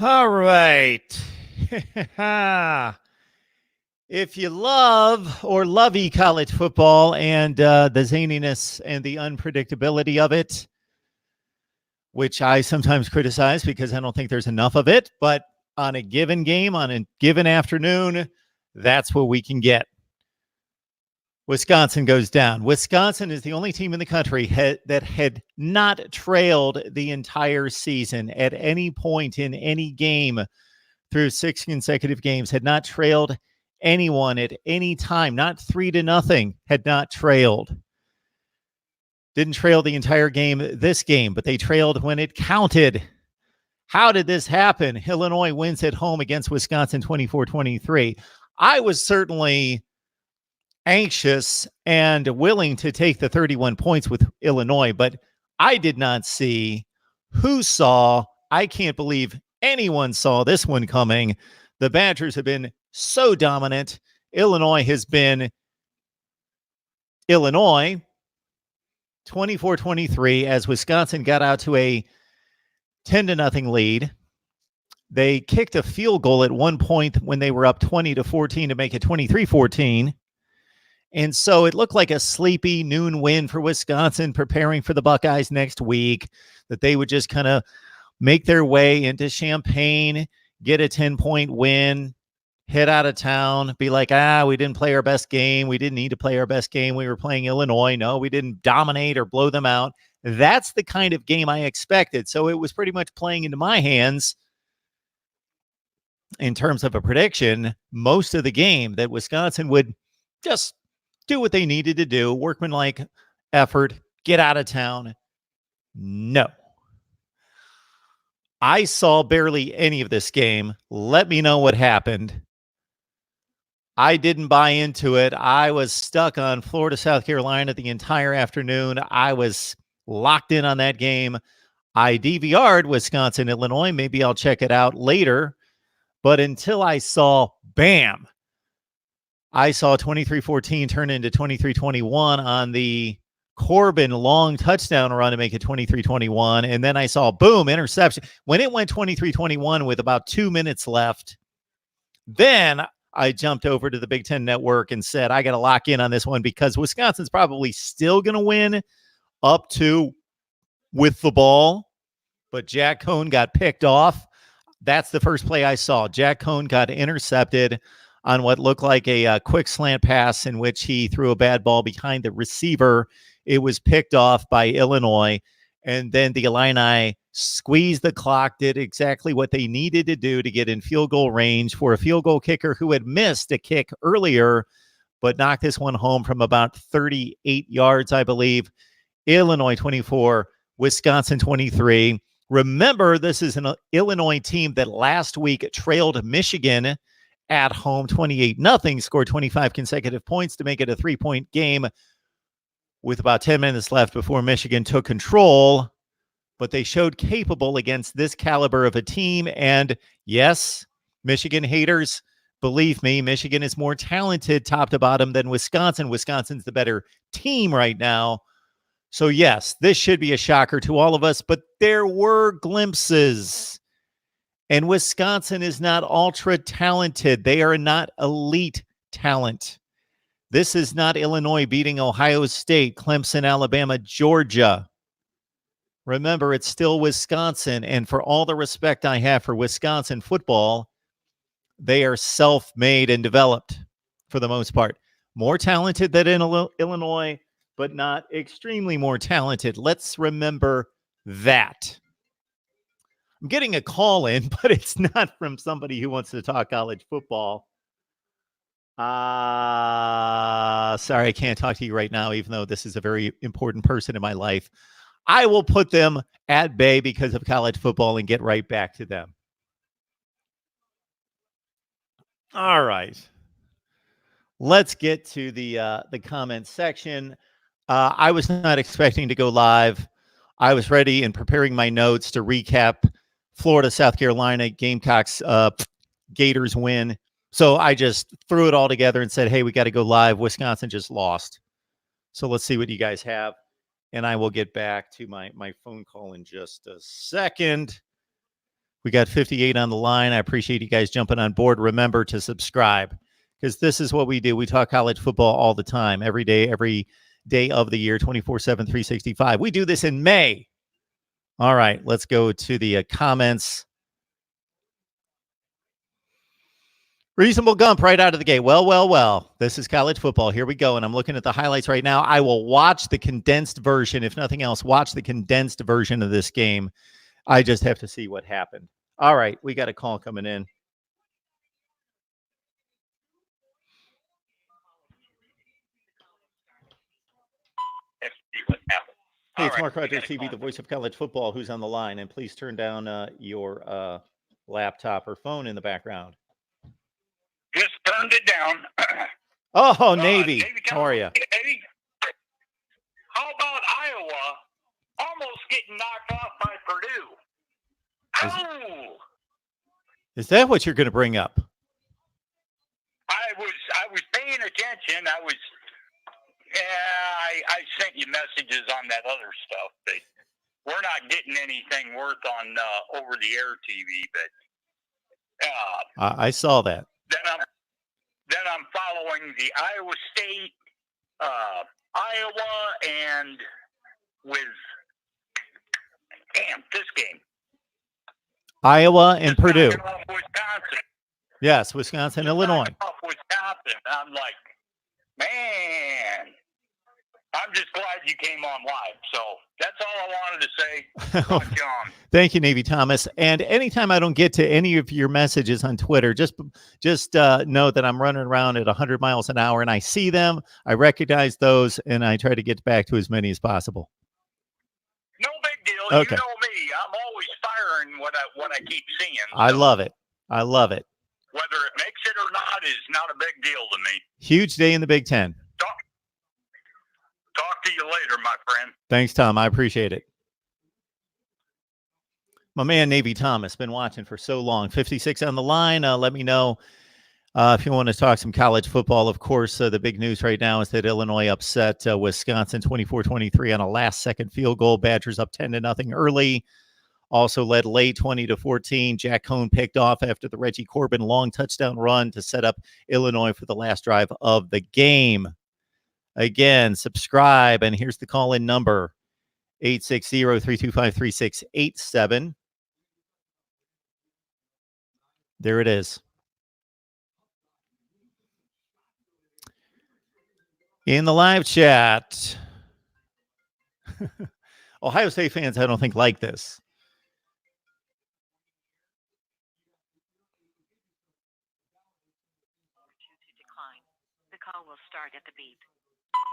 All right. If you love or lovey college football and the zaniness and the unpredictability of it, which I sometimes criticize because I don't think there's enough of it, but on a given game, on a given afternoon, that's what we can get. Wisconsin goes down. Wisconsin is the only team in the country that had not trailed the entire season at any point in any game through 6 consecutive games, had not trailed anyone at any time, not 3-0, had not trailed. Didn't trail the entire game this game, but they trailed when it counted. How did this happen? Illinois wins at home against Wisconsin 24-23. I was certainly anxious and willing to take the 31 points with Illinois, but I did not see who saw. I can't believe anyone saw this one coming. The Badgers have been so dominant. Illinois has been Illinois 24-23 as Wisconsin got out to a 10-0 lead. They kicked a field goal at one point when they were up 20-14 to make it 23-14. And so it looked like a sleepy noon win for Wisconsin, preparing for the Buckeyes next week, that they would just kind of make their way into Champaign, get a 10-point win, head out of town, be like, we didn't play our best game. We didn't need to play our best game. We were playing Illinois. No, we didn't dominate or blow them out. That's the kind of game I expected. So it was pretty much playing into my hands in terms of a prediction most of the game, that Wisconsin would just do what they needed to do, workmanlike effort, get out of town. No. I saw barely any of this game. Let me know what happened. I didn't buy into it. I was stuck on Florida, South Carolina the entire afternoon. I was locked in on that game. I DVR'd Wisconsin, Illinois. Maybe I'll check it out later. But until I saw, bam, I saw 23-14 turn into 23-21 on the Corbin long touchdown run to make it 23-21. And then I saw, boom, interception. When it went 23-21 with about 2 minutes left, then I jumped over to the Big Ten Network and said, I got to lock in on this one because Wisconsin's probably still going to win up to with the ball. But Jack Cohn got picked off. That's the first play I saw. Jack Cohn got intercepted on what looked like a quick slant pass in which he threw a bad ball behind the receiver. It was picked off by Illinois. And then the Illini squeezed the clock, did exactly what they needed to do to get in field goal range for a field goal kicker who had missed a kick earlier, but knocked this one home from about 38 yards, I believe. Illinois 24, Wisconsin 23. Remember, this is an Illinois team that last week trailed Michigan at home 28-0, scored 25 consecutive points to make it a 3-point game with about 10 minutes left before Michigan took control. But they showed capable against this caliber of a team. And yes, Michigan haters, believe me, Michigan is more talented top to bottom than Wisconsin. Wisconsin's the better team right now. So yes, this should be a shocker to all of us, but there were glimpses. And Wisconsin is not ultra talented. They are not elite talent. This is not Illinois beating Ohio State, Clemson, Alabama, Georgia. Remember, it's still Wisconsin. And for all the respect I have for Wisconsin football, they are self-made and developed for the most part. More talented than in Illinois, but not extremely more talented. Let's remember that. I'm getting a call in, but it's not from somebody who wants to talk college football. Sorry, I can't talk to you right now, even though this is a very important person in my life. I will put them at bay because of college football and get right back to them. All right. Let's get to the comment section. I was not expecting to go live. I was ready and preparing my notes to recap Florida, South Carolina, Gamecocks, Gators win. So I just threw it all together and said, hey, we got to go live. Wisconsin just lost. So let's see what you guys have. And I will get back to my phone call in just a second. We got 58 on the line. I appreciate you guys jumping on board. Remember to subscribe because this is what we do. We talk college football all the time, every day of the year, 24/7, 365. We do this in May. All right, let's go to the comments. Reasonable Gump right out of the gate. Well. This is college football. Here we go. And I'm looking at the highlights right now. I will watch the condensed version. If nothing else, watch the condensed version of this game. I just have to see what happened. All right, we got a call coming in. Hey, it's Mark Rogers TV, the voice of college football. Who's on the line? And please turn down your laptop or phone in the background. Just turned it down. Oh, Navy. How are you? Navy. How about Iowa almost getting knocked off by Purdue? Is that what you're going to bring up? I was paying attention. I sent you messages on that other stuff, but we're not getting anything worth on over-the-air TV. But I saw that. Then I'm following the Iowa State, Iowa, and with this game. Iowa and Purdue. Wisconsin. Yes, Wisconsin, Illinois. Wisconsin. I'm like, man, I'm just glad you came on live. So that's all I wanted to say. John. Thank you, Navy Thomas. And anytime I don't get to any of your messages on Twitter, just know that I'm running around at 100 miles an hour, and I see them, I recognize those, and I try to get back to as many as possible. No big deal. Okay. You know me. I'm always firing what I keep seeing. So I love it. Whether it makes it or not is not a big deal to me. Huge day in the Big Ten. Talk to you later, my friend. Thanks, Tom. I appreciate it. My man, Navy Thomas, been watching for so long. 56 on the line. Let me know if you want to talk some college football. Of course, the big news right now is that Illinois upset Wisconsin 24-23 on a last-second field goal. Badgers up 10-0 early. Also led late 20-14. Jack Cohn picked off after the Reggie Corbin long touchdown run to set up Illinois for the last drive of the game. Again, subscribe, and here's the call-in number, 860-325-3687. There it is. In the live chat, Ohio State fans, I don't think, like this. The call will start at the beep.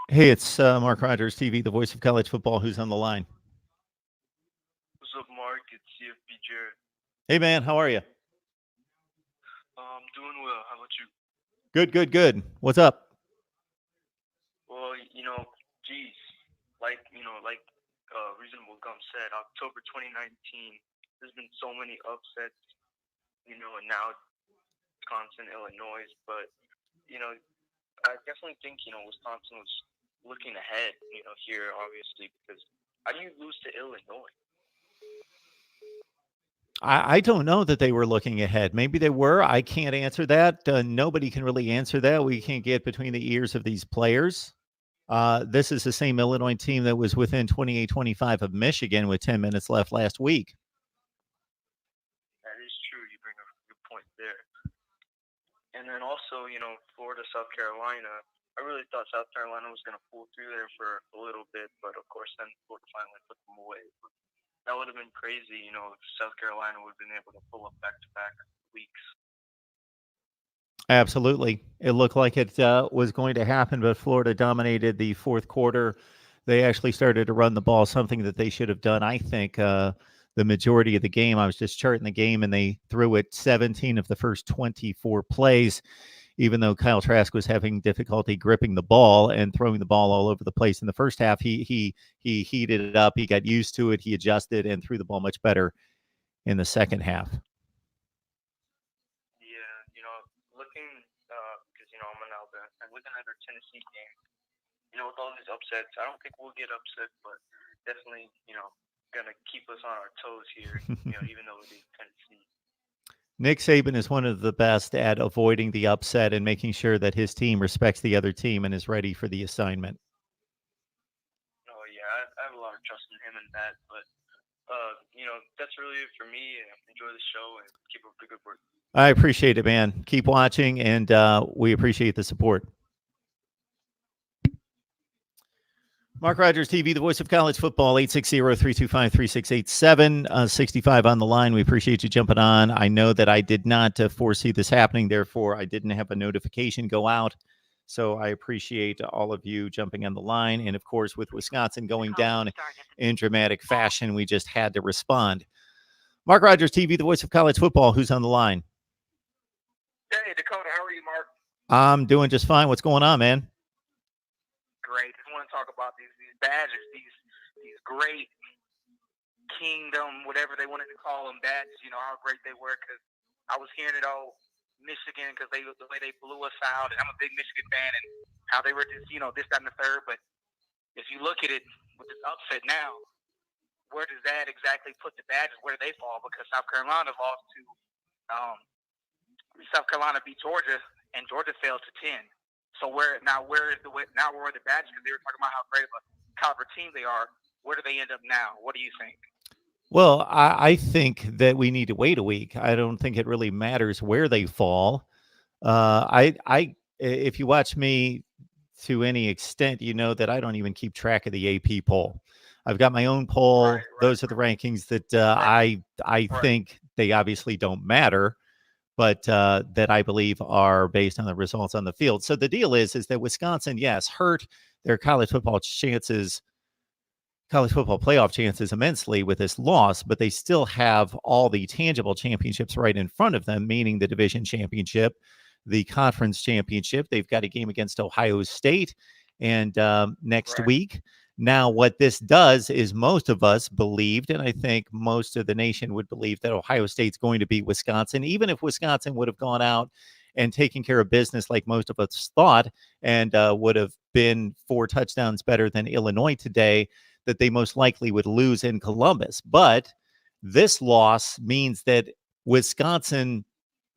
Hey, it's Mark Rogers TV, the voice of college football. Who's on the line? What's up, Mark? It's CFP Jared. Hey, man. How are you? I'm doing well. How about you? Good. What's up? Well, like Reasonable Gum said, October 2019, there's been so many upsets, and now Wisconsin, Illinois, but, I definitely think, Wisconsin was looking ahead, here, obviously, because how do you lose to Illinois? I don't know that they were looking ahead. Maybe they were. I can't answer that. Nobody can really answer that. We can't get between the ears of these players. This is the same Illinois team that was within 28-25 of Michigan with 10 minutes left last week. That is true. You bring up a good point there. And then also, Florida, South Carolina. I really thought South Carolina was going to pull through there for a little bit, but of course then Florida finally put them away. That would have been crazy, if South Carolina would have been able to pull up back-to-back weeks. Absolutely. It looked like it was going to happen, but Florida dominated the fourth quarter. They actually started to run the ball, something that they should have done, I think, the majority of the game. I was just charting the game, and they threw it 17 of the first 24 plays, even though Kyle Trask was having difficulty gripping the ball and throwing the ball all over the place. In the first half, he heated it up. He got used to it. He adjusted and threw the ball much better in the second half. I'm an Alabama, and looking at our Tennessee game, with all these upsets, I don't think we'll get upset, but definitely, gonna keep us on our toes here. Even though it is Tennessee. Nick Saban is one of the best at avoiding the upset and making sure that his team respects the other team and is ready for the assignment. Oh yeah, I have a lot of trust in him and that. But that's really it for me. Enjoy the show and keep up the good work. I appreciate it, man. Keep watching, and we appreciate the support. Mark Rogers TV, the voice of college football, 860-325-3687, 65 on the line. We appreciate you jumping on. I know that I did not foresee this happening. Therefore, I didn't have a notification go out. So I appreciate all of you jumping on the line. And, of course, with Wisconsin going down in dramatic fashion, we just had to respond. Mark Rogers TV, the voice of college football. Who's on the line? Hey, Dakota. How are you, Mark? I'm doing just fine. What's going on, man? Great. Just want to talk about these badges, these great kingdom, whatever they wanted to call them, badges. How great they were. Because I was hearing it all Michigan because the way they blew us out, and I'm a big Michigan fan, and how they were just this, that, and the third. But if you look at it with this upset now, where does that exactly put the badges? Where do they fall? Because South Carolina lost to South Carolina beat Georgia, and Georgia fell to 10. So where are the badges? Because they were talking about how great of a caliber team they are. Where do they end up now? What do you think? Well, I think that we need to wait a week. I don't think it really matters where they fall. If you watch me to any extent, you know that I don't even keep track of the AP poll. I've got my own poll. Right. Those are the rankings that I think they obviously don't matter, but that I believe are based on the results on the field. So the deal is that Wisconsin, yes, hurt their college football playoff chances immensely with this loss, but they still have all the tangible championships right in front of them, meaning the division championship, the conference championship. They've got a game against Ohio State and next week. Now, what this does is most of us believed, and I think most of the nation would believe, that Ohio State's going to beat Wisconsin, even if Wisconsin would have gone out and taken care of business like most of us thought, and would have been 4 touchdowns better than Illinois today, that they most likely would lose in Columbus. But this loss means that Wisconsin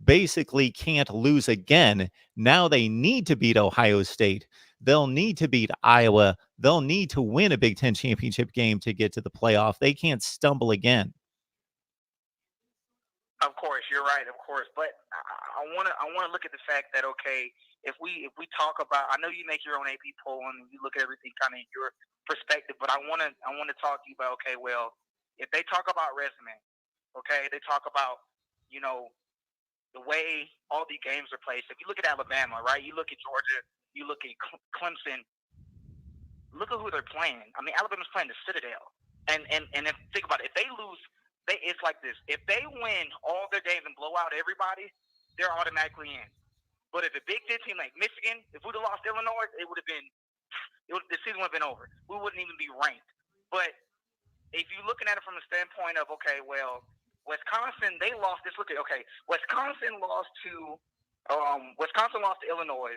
basically can't lose again. Now they need to beat Ohio State. They'll need to beat Iowa. They'll need to win a Big Ten championship game to get to the playoff. They can't stumble again. Of course, you're right. Of course, but I want to look at the fact that if we talk about, I know you make your own AP poll and you look at everything kind of in your perspective, but I want to talk to you about if they talk about resume, they talk about the way all the games are played. So if you look at Alabama, right? You look at Georgia, you look at Clemson. Look at who they're playing. I mean, Alabama's playing the Citadel, and if think about it, if they lose. It's like this. If they win all their games and blow out everybody, they're automatically in. But if a Big Ten team like Michigan, if we'd have lost Illinois, the season would have been over. We wouldn't even be ranked. But if you're looking at it from the standpoint of, Wisconsin, they lost this. Wisconsin lost to Illinois,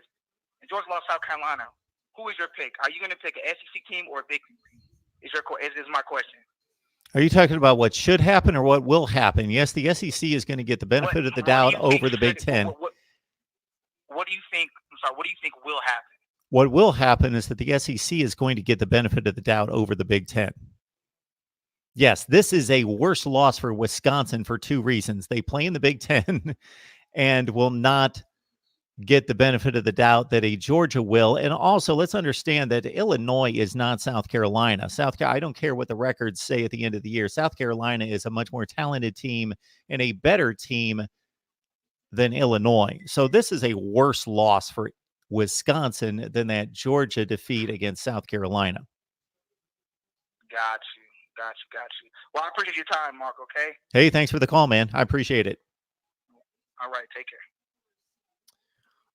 and Georgia lost South Carolina. Who is your pick? Are you going to pick an SEC team or a Big Ten team? Is my question. Are you talking about what should happen or what will happen? Yes, the SEC is going to get the benefit of the doubt over the Big Ten. What do you think? I'm sorry. What do you think will happen? What will happen is that the SEC is going to get the benefit of the doubt over the Big Ten. Yes, this is a worse loss for Wisconsin for 2 reasons. They play in the Big Ten and will not get the benefit of the doubt that a Georgia will. And also, let's understand that Illinois is not South Carolina. I don't care what the records say at the end of the year. South Carolina is a much more talented team and a better team than Illinois. So this is a worse loss for Wisconsin than that Georgia defeat against South Carolina. Got you. Well, I appreciate your time, Mark, okay? Hey, thanks for the call, man. I appreciate it. All right, take care.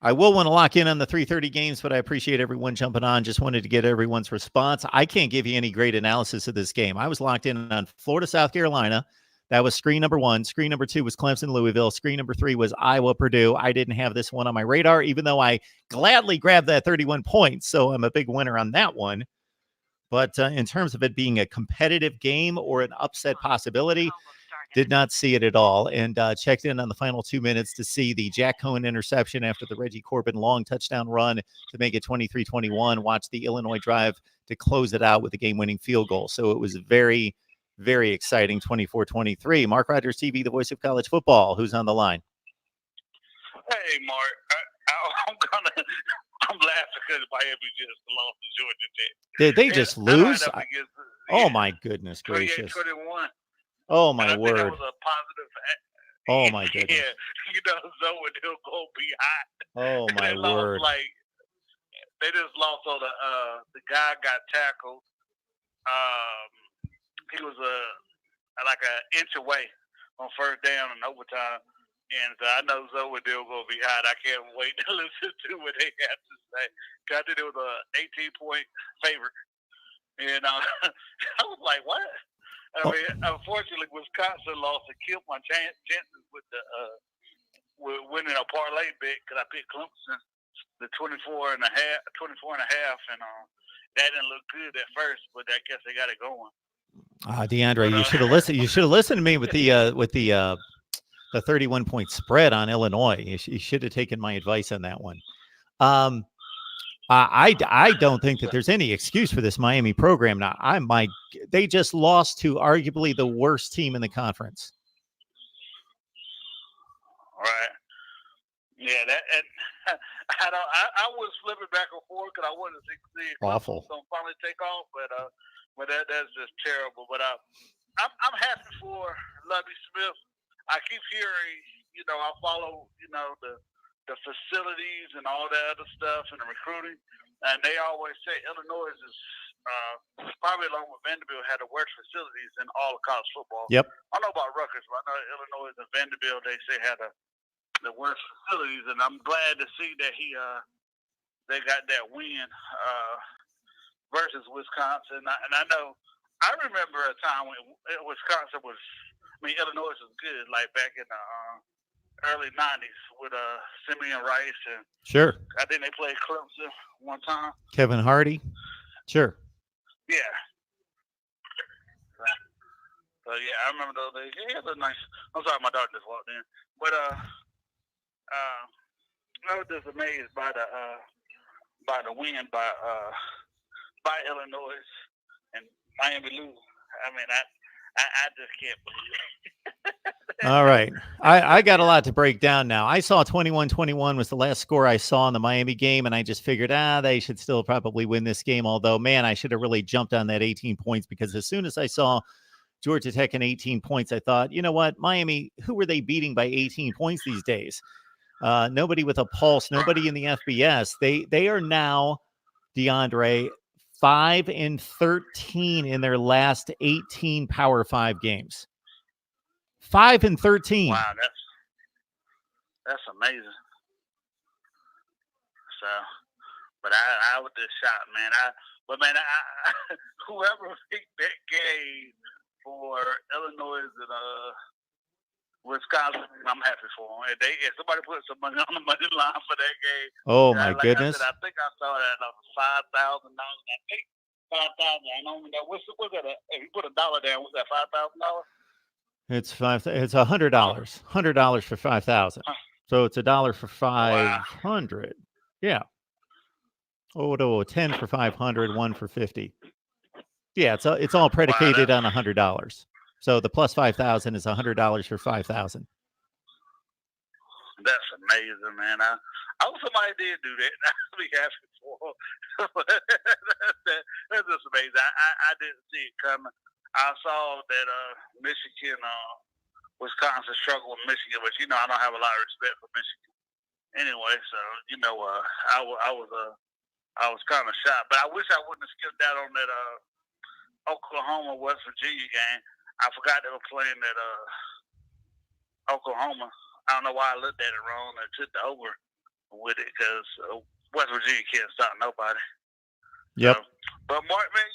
I will want to lock in on the 3:30 games, but I appreciate everyone jumping on. Just wanted to get everyone's response. I can't give you any great analysis of this game. I was locked in on Florida, South Carolina. That was screen number 1. Screen number 2 was Clemson, Louisville. Screen number 3 was Iowa, Purdue. I didn't have this one on my radar, even though I gladly grabbed that 31 points. So I'm a big winner on that one. But in terms of it being a competitive game or an upset possibility, did not see it at all. And checked in on the final 2 minutes to see the Jack Cohen interception after the Reggie Corbin long touchdown run to make it 23-21. Watched the Illinois drive to close it out with a game-winning field goal. So it was very, very exciting, 24-23. Mark Rogers TV, the voice of college football. Who's on the line? Hey, Mark. I'm laughing because Miami just lost to Georgia Tech. Did they just lose? Oh, my goodness 28, gracious. 21. Oh, my I think word. that was a positive. Oh, my goodness. Yeah, Zoe he'll go be hot. Oh, my they word. Lost, they just lost on the guy got tackled. He was like an inch away on first down in overtime. And I know Zoe Dill going to be hot. I can't wait to listen to what they have to say. I think it was an 18-point favorite. And I was like, what? I mean, unfortunately, Wisconsin lost and killed my chances with with winning a parlay bet because I picked Clemson, the 24 and a half, and that didn't look good at first, but I guess they got it going. DeAndre, you should have listened. You should have listened to me with the 31-point spread on Illinois. You should have taken my advice on that one. I don't think that there's any excuse for this Miami program. Now, they just lost to arguably the worst team in the conference. Right. Yeah, I was flipping back and forth because I wanted to see awful. Don't finally take off, but that's just terrible. But I'm happy for Lovie Smith. I keep hearing, I follow, the facilities and all that other stuff and the recruiting, and they always say Illinois is probably along with Vanderbilt had the worst facilities in all of college football. Yep. I don't know about Rutgers, but I know Illinois and Vanderbilt they say had the worst facilities, and I'm glad to see that they got that win versus Wisconsin. And I remember a time when Wisconsin was. Illinois was good, like back in the early 90s with Simeon Rice. And sure. I think they played Clemson one time. Kevin Hardy. Sure. Yeah. So, yeah, I remember those days. Yeah, it was nice. I'm sorry, my daughter just walked in. But I was just amazed by the win by Illinois and Miami lose. I just can't believe it. All right. I got a lot to break down now. I saw 21-21 was the last score I saw in the Miami game, and I just figured, they should still probably win this game. Although, man, I should have really jumped on that 18 points because as soon as I saw Georgia Tech and 18 points, I thought, you know what, Miami, who are they beating by 18 points these days? Nobody with a pulse, nobody in the FBS. They are now, DeAndre, 5-13 in their last 18 Power 5 games. 5-13. Wow, that's amazing. So, but I was just shocked, man. Whoever picked that game for Illinois and Wisconsin, I'm happy for them. If somebody put some money on the money line for that game, oh my goodness! I think I saw that at $5,000. I think $5,000. I don't know what's that? If you put $1 down, what's that? $5,000? It's $100. $100 for 5,000. So it's $1 for 500. Wow. Yeah. Oh, 10 for 500, 1 for 50. Yeah, it's all predicated on $100. So the plus 5,000 is $100 for 5,000. That's amazing, man. I hope somebody did do that. I'd be happy for them. That's just amazing. I didn't see it coming. I saw that Michigan, Wisconsin struggled with Michigan, but I don't have a lot of respect for Michigan anyway. So I was kind of shocked, but I wish I wouldn't have skipped out on that Oklahoma West Virginia game. I forgot they were playing at Oklahoma. I don't know why I looked at it wrong. I took the over with it because West Virginia can't stop nobody. Yep. So, but Mark, man,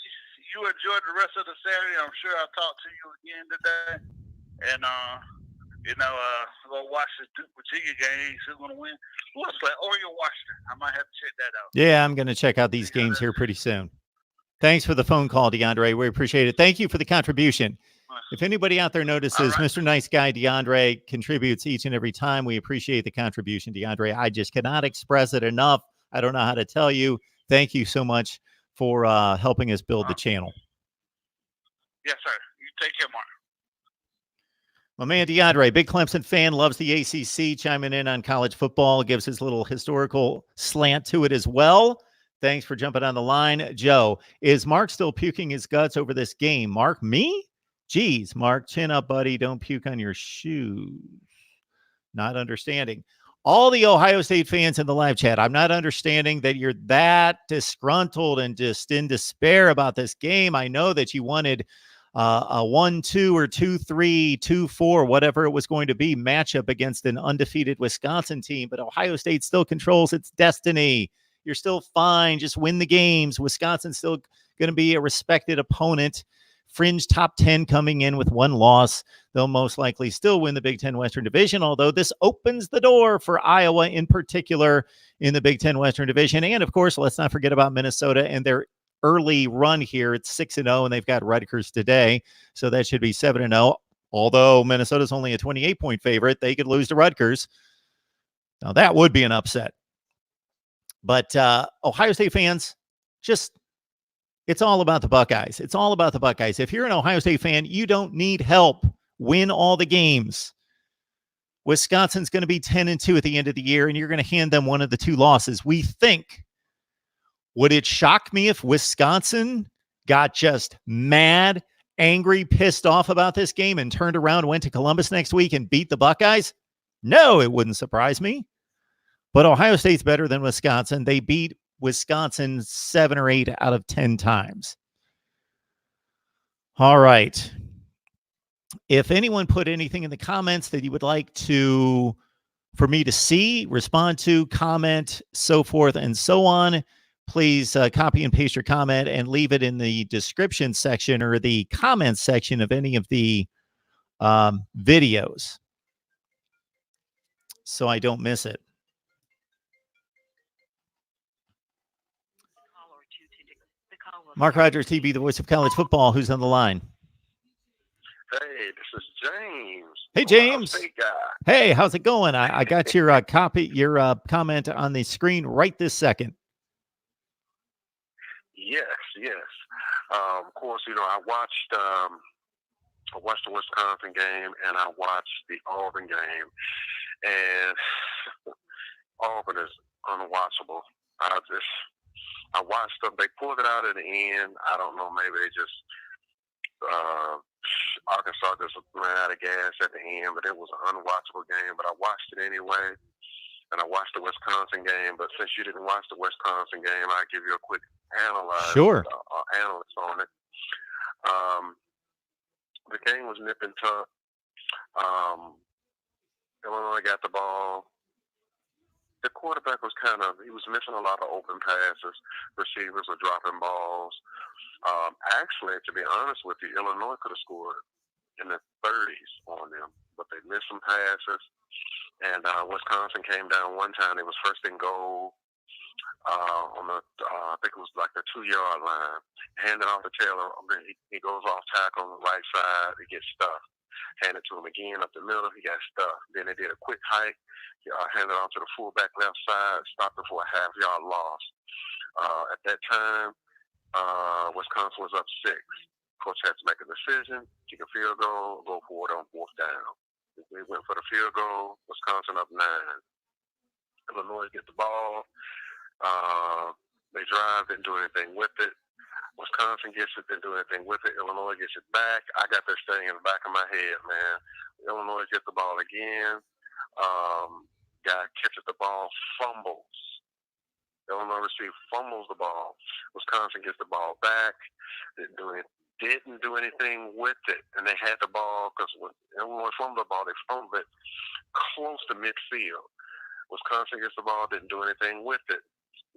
you enjoyed the rest of the Saturday. I'm sure I'll talk to you again today. And, go watch the Duke Virginia game. Who's going to win? What's that? Oregon, Washington. I might have to check that out. Yeah, I'm going to check out these games here pretty soon. Thanks for the phone call, DeAndre. We appreciate it. Thank you for the contribution. If anybody out there notices, right. Mr. Nice Guy DeAndre contributes each and every time. We appreciate the contribution, DeAndre. I just cannot express it enough. I don't know how to tell you. Thank you so much for helping us build the channel. Yes, sir. You take care, Mark. My man DeAndre, big Clemson fan, loves the ACC, chiming in on college football, gives his little historical slant to it as well. Thanks for jumping on the line. Joe, is Mark still puking his guts over this game? Mark, me? Geez, Mark, chin up, buddy. Don't puke on your shoes. Not understanding. All the Ohio State fans in the live chat, I'm not understanding that you're that disgruntled and just in despair about this game. I know that you wanted a 1-2 or 2-3, 2-4, whatever it was going to be, matchup against an undefeated Wisconsin team, but Ohio State still controls its destiny. You're still fine. Just win the games. Wisconsin's still going to be a respected opponent. Fringe top 10 coming in with one loss. They'll most likely still win the Big Ten Western Division, although this opens the door for Iowa in particular in the Big Ten Western Division. And, of course, let's not forget about Minnesota and their early run here. It's 6-0, and they've got Rutgers today, so that should be 7-0. Although Minnesota's only a 28-point favorite, they could lose to Rutgers. Now, that would be an upset. But Ohio State fans, it's all about the Buckeyes. It's all about the Buckeyes. If you're an Ohio State fan, you don't need help. Win all the games. Wisconsin's going to be 10-2 at the end of the year, and you're going to hand them one of the two losses. We think. Would it shock me if Wisconsin got just mad, angry, pissed off about this game and turned around, went to Columbus next week and beat the Buckeyes? No, it wouldn't surprise me. But Ohio State's better than Wisconsin. They beat Wisconsin 7 or 8 out of 10 times. All right. If anyone put anything in the comments that you would like for me to see, respond to, comment, so forth and so on, please copy and paste your comment and leave it in the description section or the comments section of any of the videos so I don't miss it. Mark Rogers TV, the voice of college football. Who's on the line? Hey, this is James. Hey, James. Ohio State guy. Hey, how's it going? I got your your comment on the screen right this second. Yes. Of course, I watched the Wisconsin game and I watched the Auburn game, and Auburn is unwatchable. I watched them. They pulled it out at the end. I don't know. Maybe they just Arkansas just ran out of gas at the end, but it was an unwatchable game. But I watched it anyway, and I watched the Wisconsin game. But since you didn't watch the Wisconsin game, I'll give you a quick analysis on it. The game was nip and tuck. Illinois got the ball. The quarterback was he was missing a lot of open passes. Receivers were dropping balls. Actually, to be honest with you, Illinois could have scored in the 30s on them, but they missed some passes. And Wisconsin came down one time. It was first and goal on the, I think it was like the 2-yard line. Handed off to Taylor. He goes off tackle on the right side. He gets stuffed. Handed to him again up the middle. He got stuffed. Then they did a quick hike. Handed off to the fullback left side. Stopped it for a half-yard loss. At that time, Wisconsin was up 6. Coach had to make a decision, kick a field goal, go for it on 4th down. They went for the field goal. Wisconsin up 9. Illinois get the ball. They drive, didn't do anything with it. Wisconsin gets it, didn't do anything with it. Illinois gets it back. I got this thing in the back of my head, man. Illinois gets the ball again. Guy catches the ball, fumbles. Illinois receiver fumbles the ball. Wisconsin gets the ball back. Didn't do anything with it. And they had the ball because when Illinois fumbled the ball, they fumbled it close to midfield. Wisconsin gets the ball, didn't do anything with it.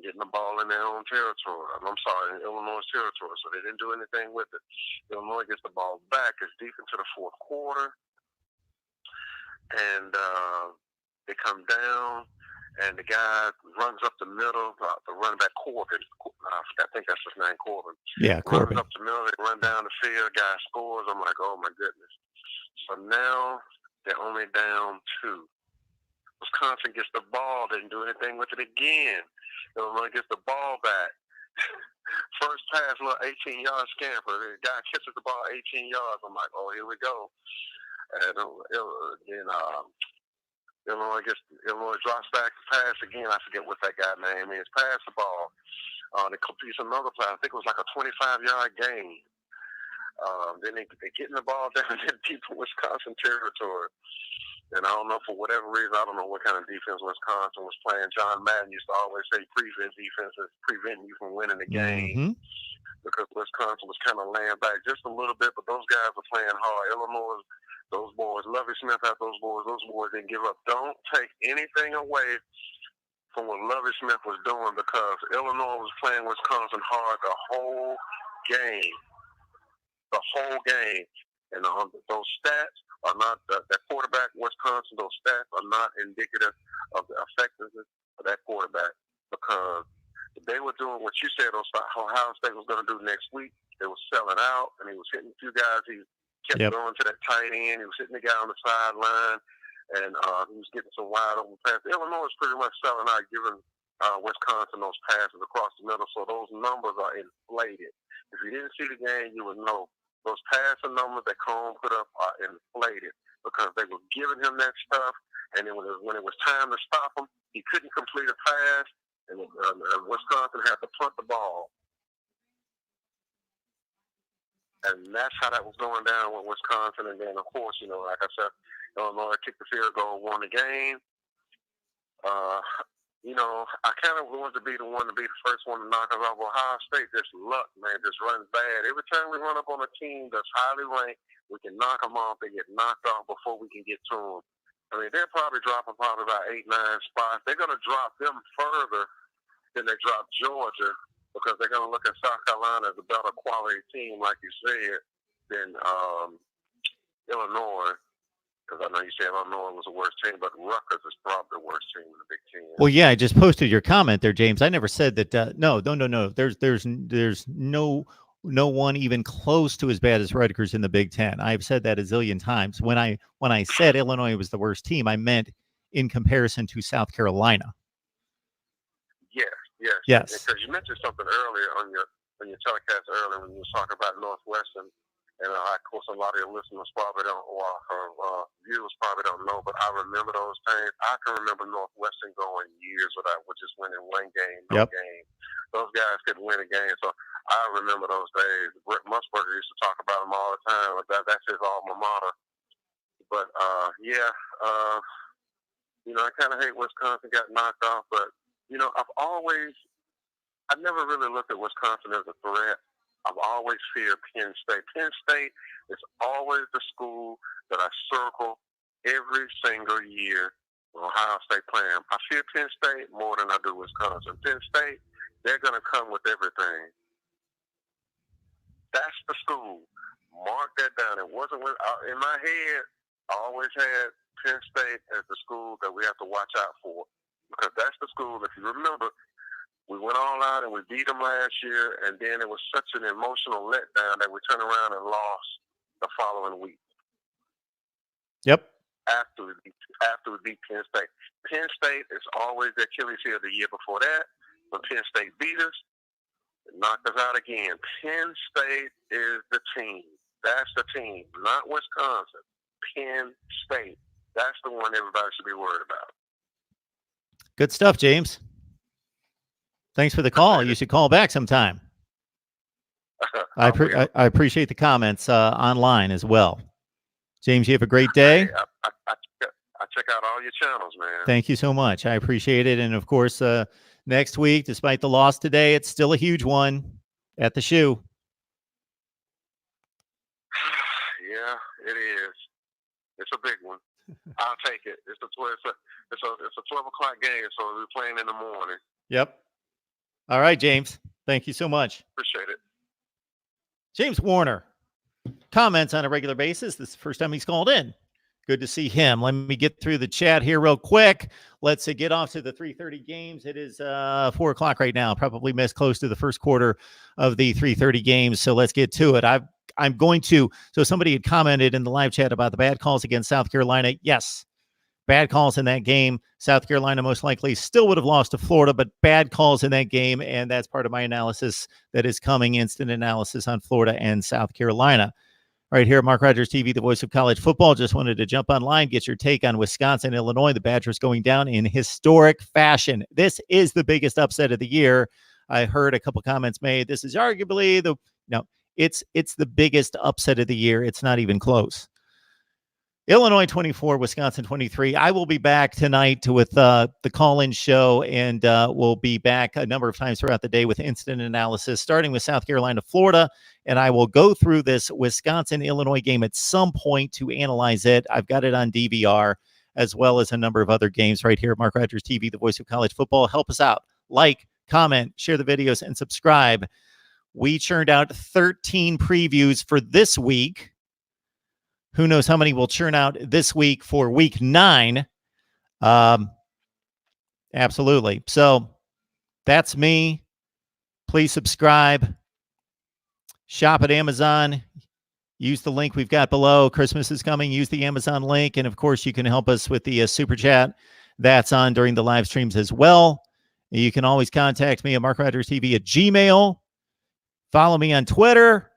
Getting the ball in their own territory. I'm sorry, in Illinois' territory, so they didn't do anything with it. Illinois gets the ball back. It's deep into the 4th quarter. And they come down, and the guy runs up the middle, the running back Corbin. I think that's his name, Corbin. Yeah, Corbin. Runs up the middle, they run down the field, guy scores. I'm like, oh my goodness. So now they're only down 2. Wisconsin gets the ball, didn't do anything with it again. Illinois gets the ball back. First pass, little 18-yard scamper. The guy catches the ball 18 yards. I'm like, oh, here we go. And then Illinois drops back to pass again. I forget what that guy's name is. Pass the ball. They complete another play. I think it was like a 25-yard gain. Then they getting the ball down in deep Wisconsin territory. And I don't know, for whatever reason, I don't know what kind of defense Wisconsin was playing. John Madden used to always say prevent defense is preventing you from winning the game. Because Wisconsin was kind of laying back just a little bit, but those guys were playing hard. Illinois, those boys, Lovie Smith had those boys didn't give up. Don't take anything away from what Lovie Smith was doing, because Illinois was playing Wisconsin hard the whole game. The whole game. And those stats are not, that quarterback, Wisconsin, those stats are not indicative of the effectiveness of that quarterback, because they were doing what you said Ohio State was going to do next week. They were selling out, and he was hitting 2 guys. He kept going to that tight end. He was hitting the guy on the sideline, and he was getting some wide open passes. Illinois is pretty much selling out, giving Wisconsin those passes across the middle, so those numbers are inflated. If you didn't see the game, you would know. Those passing numbers that Cone put up are inflated, because they were giving him that stuff, and then when it was time to stop him, he couldn't complete a pass, and Wisconsin had to punt the ball. And that's how that was going down with Wisconsin. And then, of course, like I said, Illinois kicked the field goal, won the game. I kind of wanted to be the first one to knock us off. Ohio State, just luck, man, just runs bad. Every time we run up on a team that's highly ranked, we can knock them off. They get knocked off before we can get to them. I mean, they're probably dropping about 8, 9 spots. They're going to drop them further than they drop Georgia, because they're going to look at South Carolina as a better quality team, like you said, than Illinois. Because I know you said Illinois was the worst team, but Rutgers is probably the worst team in the Big Ten. Well, yeah, I just posted your comment there, James. I never said that. No. There's no one even close to as bad as Rutgers in the Big Ten. I've said that a zillion times. When I said Illinois was the worst team, I meant in comparison to South Carolina. Yes. Because you mentioned something earlier on your telecast earlier when you were talking about Northwestern. And of course, a lot of your listeners probably don't, or viewers probably don't know, but I remember those times. I can remember Northwestern going years without just winning one game, no game. Those guys couldn't win a game. So I remember those days. Brett Musburger used to talk about them all the time. That's his alma mater. But, I kind of hate Wisconsin got knocked off. But, I've never really looked at Wisconsin as a threat. I've always feared Penn State. Penn State is always the school that I circle every single year when Ohio State playing. I fear Penn State more than I do Wisconsin. Penn State, they're going to come with everything. That's the school. Mark that down. It wasn't in my head. I always had Penn State as the school that we have to watch out for, because that's the school, if you remember, we went all out and we beat them last year, and then it was such an emotional letdown that we turned around and lost the following week. Yep. After we beat Penn State. Penn State is always the Achilles heel. The year before that, when Penn State beat us, it knocked us out again. Penn State is the team. That's the team, not Wisconsin. Penn State. That's the one everybody should be worried about. Good stuff, James. Thanks for the call. You should call back sometime. I appreciate the comments online as well. James, you have a great day. Hey, I check out all your channels, man. Thank you so much. I appreciate it. And, of course, next week, despite the loss today, it's still a huge one at the Shoe. Yeah, it is. It's a big one. I'll take it. It's a 12 o'clock game, so we're playing in the morning. Yep. All right, James. Thank you so much. Appreciate it. James Warner comments on a regular basis. This is the first time he's called in. Good to see him. Let me get through the chat here real quick. Let's get off to the 3:30 games. It is 4 o'clock right now. Probably missed close to the first quarter of the 3:30 games. So let's get to it. I'm going to. So somebody had commented in the live chat about the bad calls against South Carolina. Yes, bad calls in that game. South Carolina most likely still would have lost to Florida, but bad calls in that game. And that's part of my analysis that is coming, instant analysis on Florida and South Carolina. Right here, Mark Rogers TV, the voice of college football. Just wanted to jump online, get your take on Wisconsin, Illinois. The Badgers going down in historic fashion. This is the biggest upset of the year. I heard a couple comments made. This is arguably it's the biggest upset of the year. It's not even close. Illinois 24, Wisconsin 23. I will be back tonight with the call-in show, and we'll be back a number of times throughout the day with instant analysis, starting with South Carolina, Florida, and I will go through this Wisconsin-Illinois game at some point to analyze it. I've got it on DVR, as well as a number of other games right here at Mark Rogers TV, the voice of college football. Help us out. Like, comment, share the videos, and subscribe. We churned out 13 previews for this week. Who knows how many will churn out this week for week 9? Absolutely. So that's me. Please subscribe. Shop at Amazon. Use the link we've got below. Christmas is coming. Use the Amazon link. And, of course, you can help us with the Super Chat. That's on during the live streams as well. You can always contact me at MarkRogersTV at Gmail. Follow me on Twitter.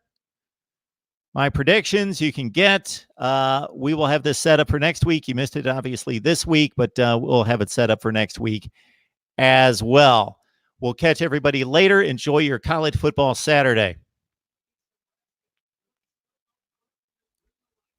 My predictions you can get. We will have this set up for next week. You missed it, obviously, this week, but we'll have it set up for next week as well. We'll catch everybody later. Enjoy your college football Saturday.